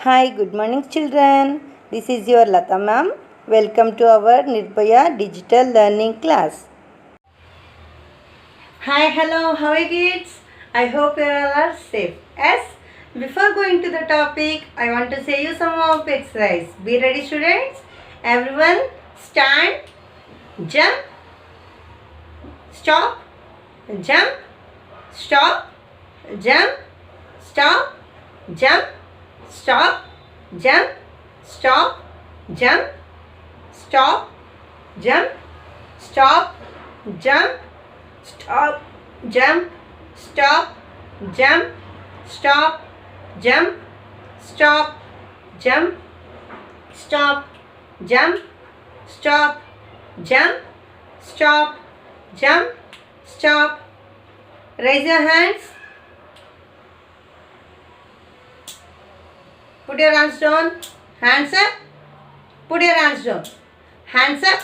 Hi, good morning children. This is your Lata ma'am. Welcome to our Nirbhaya Digital Learning class. Hi, hello, how are you kids? I hope you all are safe. Yes, before going to the topic, I want to say you some of exercise. Be ready students. Everyone stand, jump, stop, jump, stop, jump, stop, jump, stop, jump, stop, jump, stop, jump, stop, jump, stop, jump, stop, jump, stop, jump, stop, jump, stop, jump, stop, jump, stop, jump, stop. Raise your hands. Put your hands down. Hands up. Put your hands down. Hands up.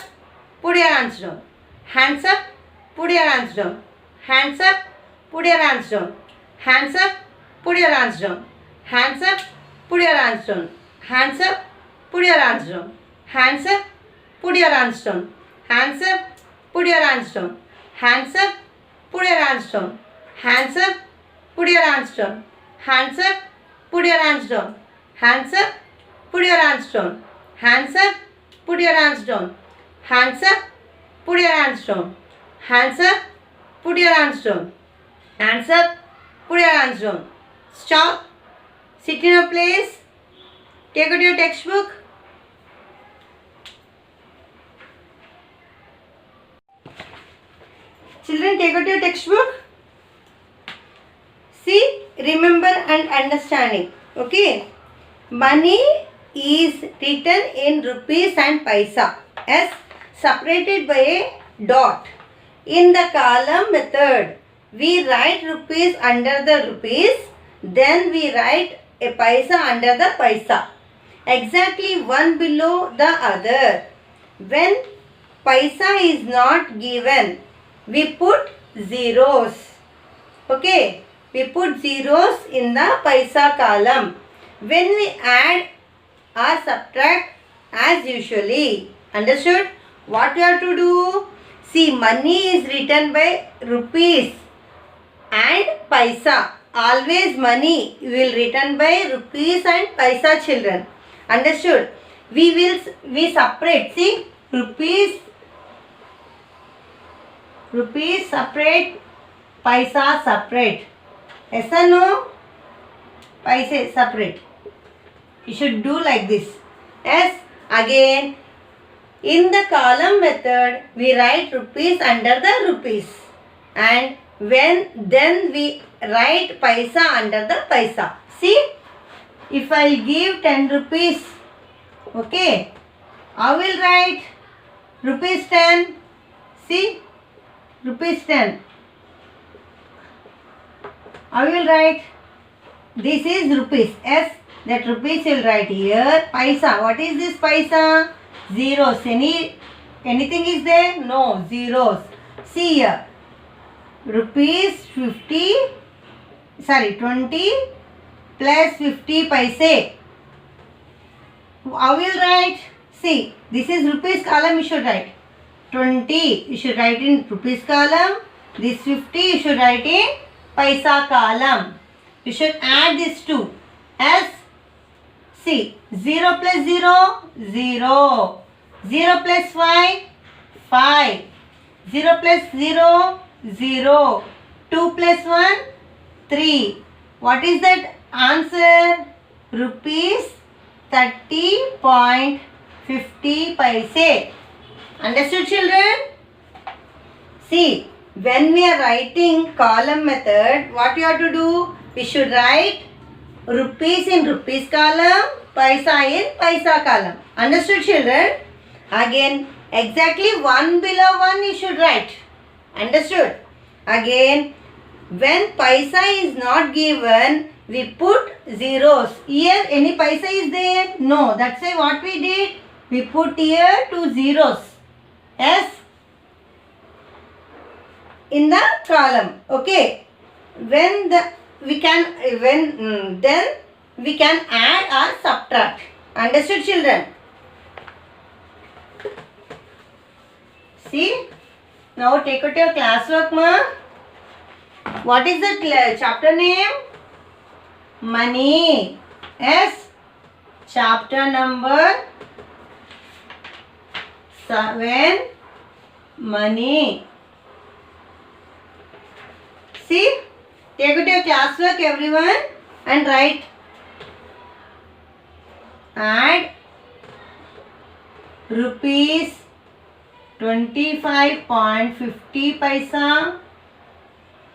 Put your hands down. Hands up. Put your hands down. Hands up. Put your hands down. Hands up. Put your hands down. Hands up. Put your hands down. Hands up. Put your hands down. Hands up. Put your hands down. Hands up. Put your hands down. Hands up. Put your hands down. Hands up. Put your hands down. Hands up. Put your hands down. Hands up. Put your hands down. Hands up. Put your hands down. Hands up. Put your hands down. Hands up. Put your hands down. Hands up. Put your hands down. Stop. Sit in your place. Take out your textbook. Children, take out your textbook. See, remember and understanding. Okay. Money is written in rupees and paisa as separated by a dot. In the column method, we write rupees under the rupees, then we write a paisa under the paisa. Exactly one below the other. When paisa is not given, we put zeros. Okay, we put zeros in the paisa column. When we add or subtract as usually. Understood? What we have to do? See, money is written by rupees and paisa. Always money will written by rupees and paisa, children. Understood? We separate. See, rupees separate, paisa separate. Yes or no? Paisa separate. You should do like this. Yes. Again, in the column method, we write rupees under the rupees. And then we write paisa under the paisa. See, if I give 10 rupees, okay, I will write rupees 10. See, rupees 10. I will write, this is rupees. Yes, that rupees will write here. Paisa. What is this paisa? Zeros. Anything is there? No, zeros. See here. Rupees 20 plus 50 paise. I will write. See, this is rupees column you should write. 20 you should write in rupees column. This 50 you should write in paisa column. You should add these two. As see, 0 plus 0, 0. 0 plus 5, 5. 0 plus 0, 0. 2 plus 1, 3. What is that answer? Rupees 30.50 paise. Understood, children? See, when we are writing column method, what you have to do? We should write rupees in rupees column, paisa in paisa column. Understood, children? Again, exactly one below one you should write. Understood? Again, when paisa is not given, we put zeros. Here, any paisa is there? No. That's why what we did? We put here 2 zeros. Yes? In the column. Okay. Then we can add or subtract. Understood, children? See, now take out your classwork, ma. What is the chapter name? Money. Yes. Chapter number 7. Money. See, take out your classwork, everyone, and write. Add rupees 25.50 paisa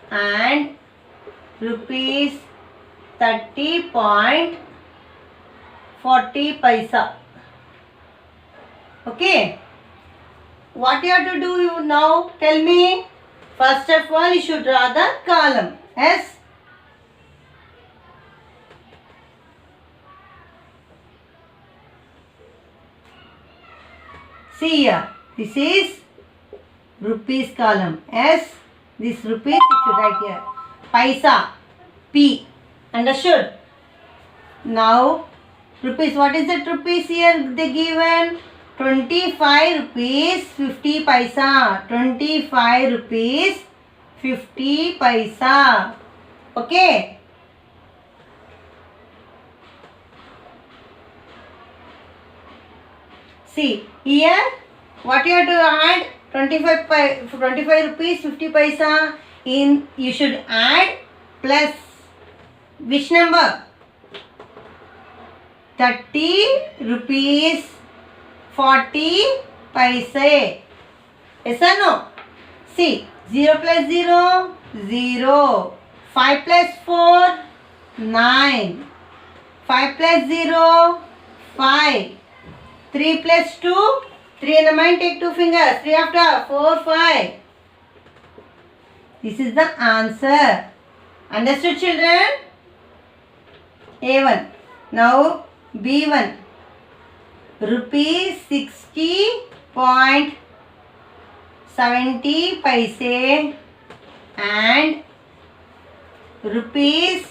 and rupees 30.40 paisa. Okay. What you have to do now? Tell me. First of all, you should draw the column. Yes. See here. This is rupees column. Yes. This rupees you should write here. Paisa. P. Understood? Now, rupees. What is that rupees here they given? 25 rupees 50 paisa. 25 rupees 50 paisa. Okay. See here, what you have to add? 25 rupees 50 paisa. In you should add plus which number? 30 rupees 40 paise. Yes or no? See, 0 plus 0, 0. 5 plus 4, 9. 5 plus 0, 5. 3 plus 2, 3 in the mind, take 2 fingers. 3 after, 4, 5. This is the answer. Understood, children? A1. Now, B1. Rupees 60.70 paise and rupees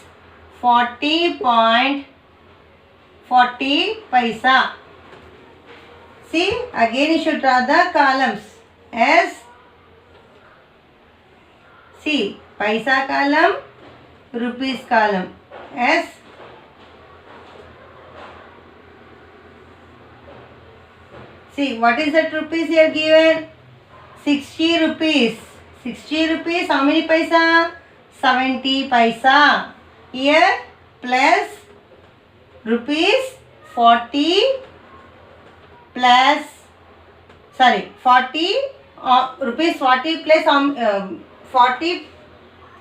40.40 paisa. See, again you should draw the columns. As see, paisa column, rupees column. As see, what is that rupees here given? 60 rupees. 60 rupees, how many paisa? 70 paisa. Here plus rupees 40 plus, sorry, 40, rupees 40 plus 40,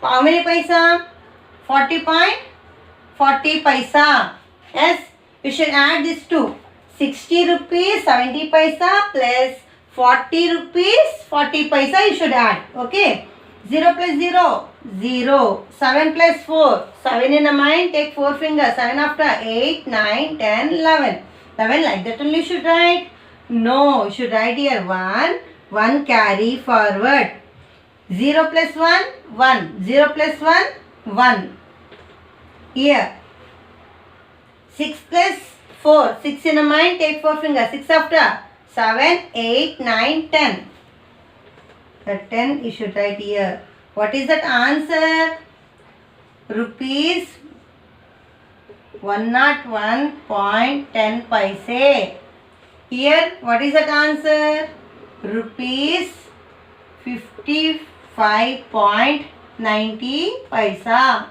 how many paisa? 40.40 paisa. Yes, you should add this two. 60 rupees 70 paisa plus 40 rupees 40 paisa you should add. Okay. 0 plus 0, 0. 7 plus 4, 7 in a mind, take 4 fingers. 7 after, 8, 9, 10, 11. 11 like that only you should write. No, you should write here 1, 1 carry forward. 0 plus 1, 1. 0 plus 1, 1. Here. 6 plus 4. 6 in a mind, take 4 fingers. 6 after. 7, 8, 9, 10. The 10 you should write here. What is that answer? Rupees 101.10 paise. Here, what is that answer? Rupees 55.90 paisa.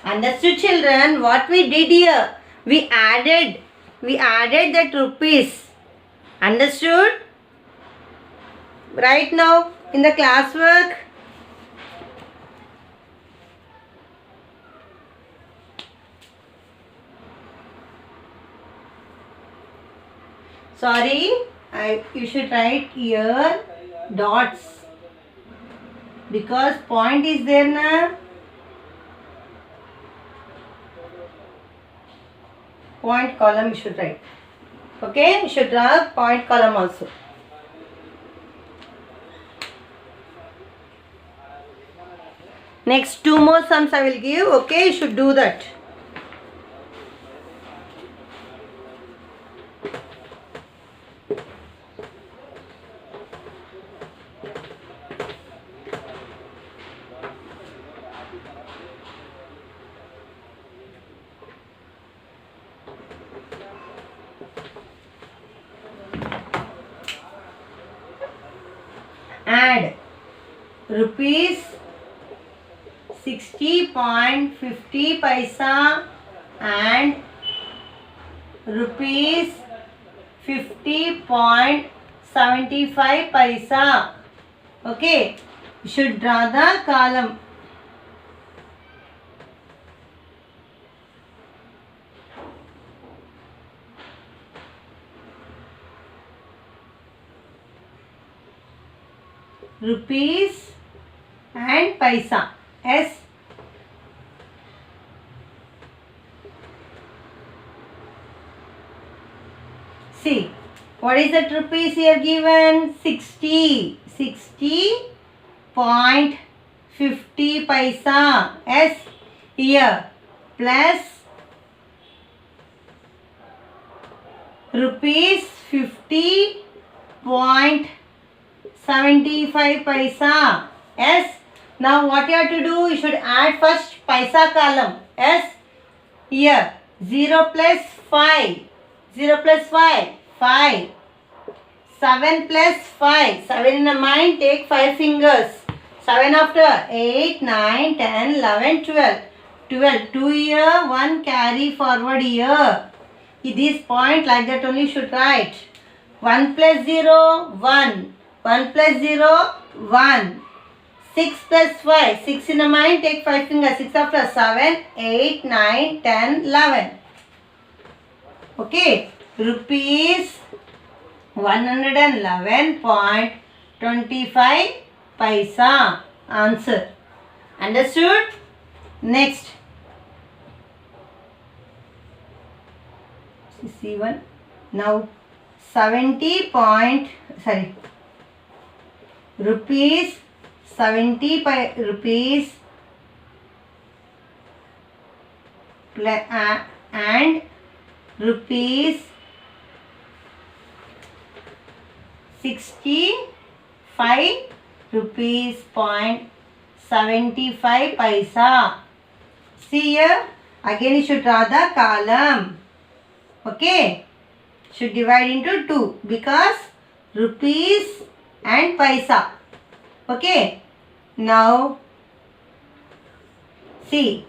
Understood, children? What we did here? We added that rupees. Understood? Right now in the classwork. Sorry, you should write here dots because point is there na. Point column you should write. Okay, you should draw point column also. Next 2 more sums I will give. Okay, you should do that. rupees 60.50 paisa and rupees 50.75 paisa. Okay, you should draw the column. Rupees and paisa. S. See, what is that rupees here given? 60. 60.50 paisa. S here plus rupees 50.75 paisa. S. Now what you have to do? You should add first paisa column. S. Here 0 plus 5. 0 plus 5. 5. 7 plus 5. 7 in the mind, take 5 fingers. 7 after 8, 9, 10, 11, 12. 12. 2 here, 1 carry forward here. This point like that only you should write. 1 plus 0, 1. 1 plus 0, 1. 6 plus 5. 6 in the mind, take 5 fingers. 6 after 7, 8, 9, 10, 11. Okay. Rupees 111.25 paisa. Answer. Understood? Next. C1. Now 70 point, sorry, rupees 70 by rupees and rupees 65 rupees 0.75 paisa. See here, again you should draw the column. Okay, should divide into 2 because rupees and paisa. Okay, now see,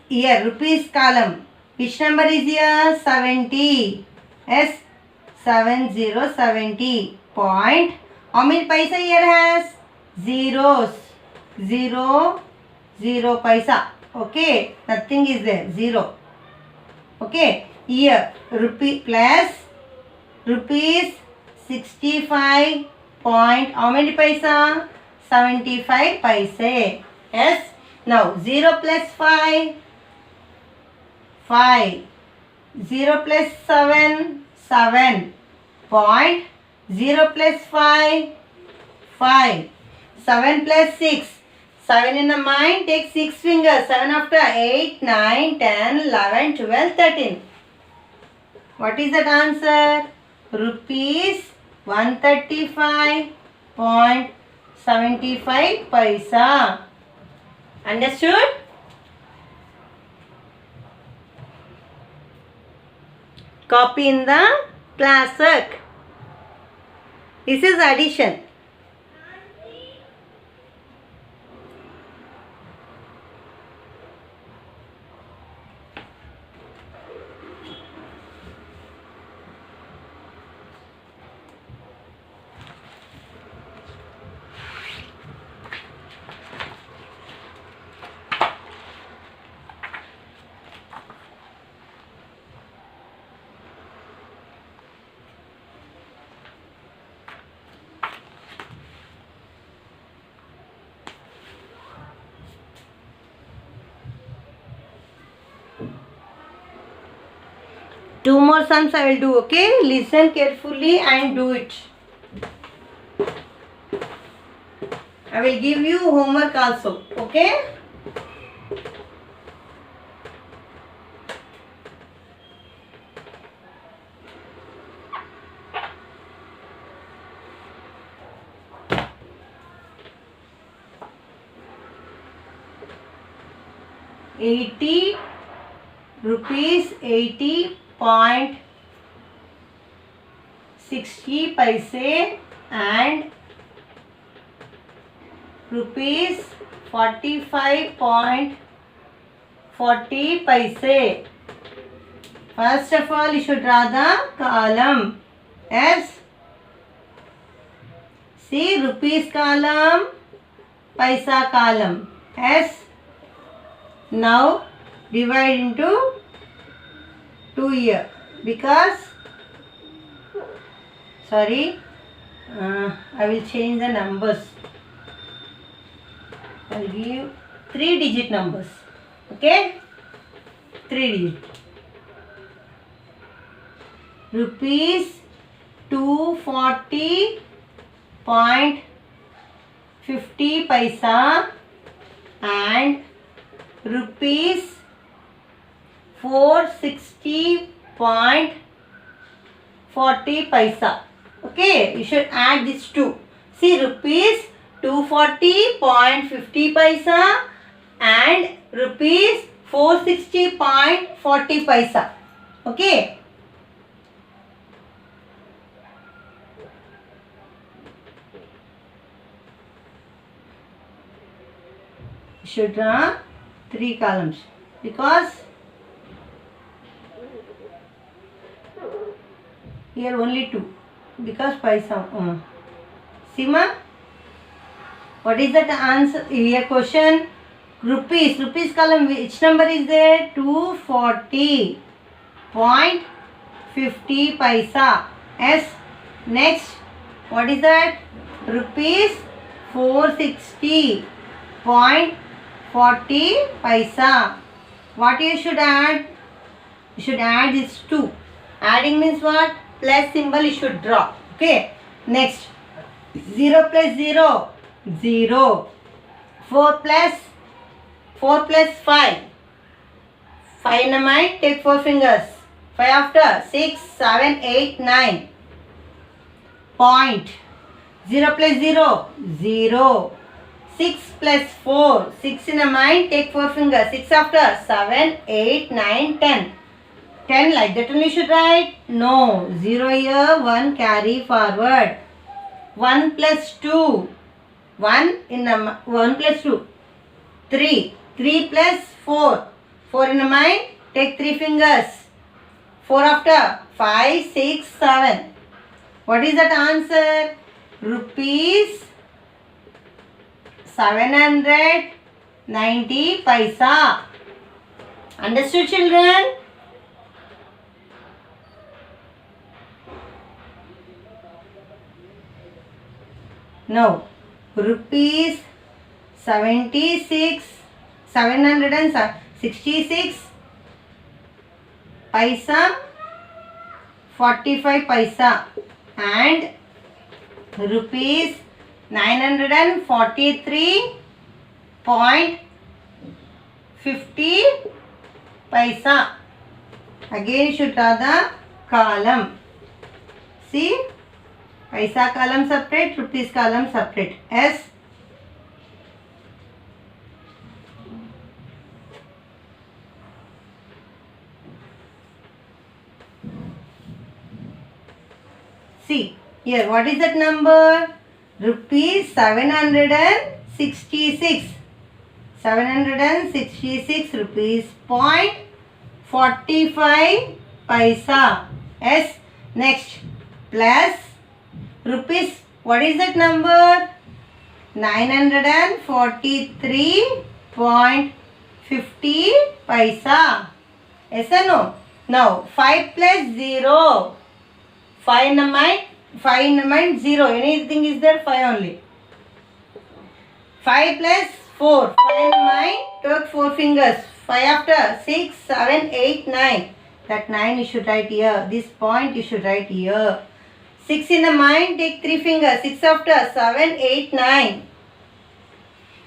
here rupees column. Which number is here? 70. S. 70. Point. How many paisa here has? Zeros. 0 paisa. Okay, nothing is there. 0. Okay, here rupee plus rupees 65 point. How many paisa? 75 paise. Yes. Now 0 plus 5. 5. 0 plus 7. 7. Point. 0 plus 5. 5. 7 plus 6. 7 in the mind, take 6 fingers. 7 after 8, 9, 10, 11, 12, 13. What is that answer? Rupees 135.75 paisa. Understood? Copy in the class work. This is addition. Two more sums I will do, okay? Listen carefully and do it. I will give you homework also, okay? Rupees 80.60 paise and rupees 45.40 paise. First of all, you should draw the column as, see, rupees column, paisa column as. Now divide into 2 here, because I will change the numbers. I will give 3-digit numbers. Okay, 3 digit. Rupees 240.50 paisa and rupees 460.40 paisa. Okay, you should add these two. See, rupees 240.50 paisa and rupees 460.40 paisa. Okay. You should draw 3 columns because here only 2, because paisa. Sima, what is that answer? Here question, rupees column, which number is there? 240.50 paisa. Yes. Next, what is that? Rupees 460.40 paisa. What you should add? You should add these 2. Adding means what? Plus symbol you should draw. Okay. Next, 0 plus 0, 0. 4 plus 5. 5 in the mind, take 4 fingers. 5 after, 6, 7, 8, 9. Point. 0 plus 0, 0. 6 plus 4, 6 in the mind, take 4 fingers. 6 after, 7, 8, 9, 10. 10 like that only should write? No. 0 here, 1 carry forward. 1 plus 2. 1 plus 2. 3. 3 plus 4. 4 in the mind, take 3 fingers. 4 after, 5, 6, 7. What is that answer? Rupees 790 paisa. Understood, children? Now, rupees 766 paisa 45 paisa and rupees 943.50 paisa. Again you should draw the column. See, paisa column separate, rupees column separate. S. See, here what is that number? Rupees 766. 766 rupees 0.45 paisa. Yes. Next, plus rupees, what is that number? 943.50 paisa. Yes or no? Now 5 plus 0. 5 in the mind, 0. Anything is there? 5 only. 5 plus 4. 5 in the mind, took 4 fingers. 5 after, 6, 7, 8, 9. That 9 you should write here. This point you should write here. 6 in the mind, take 3 fingers. 6 after, 7, 8, 9.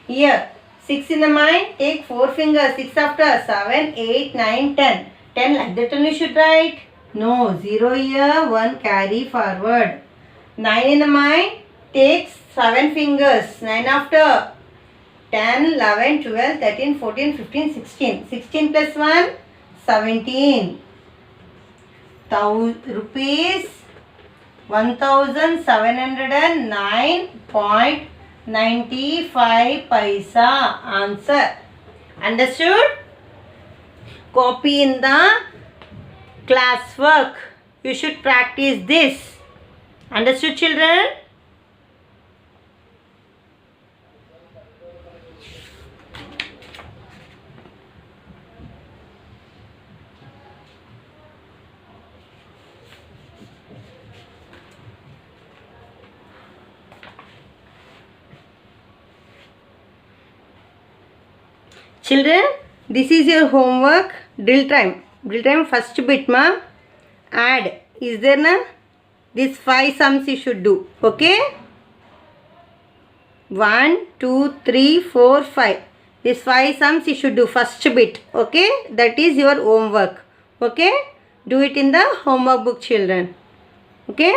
Here, 6 in the mind, take 4 fingers. 6 after, 7, 8, 9, 10. 10 like that only you should write. No, 0 here, 1 carry forward. 9 in the mind, take 7 fingers. 9 after, 10, 11, 12, 13, 14, 15, 16. 16 plus 1, 17. Rupees 1709.50 95 paisa. Answer. Understood? Copy in the classwork. You should practice this. Understood, children? Children, this is your homework. Drill time. Drill time first bit ma. Add. Is there na? These 5 sums you should do. Okay? 1, 2, 3, 4, 5. These 5 sums you should do first bit. Okay? That is your homework. Okay? Do it in the homework book, children. Okay?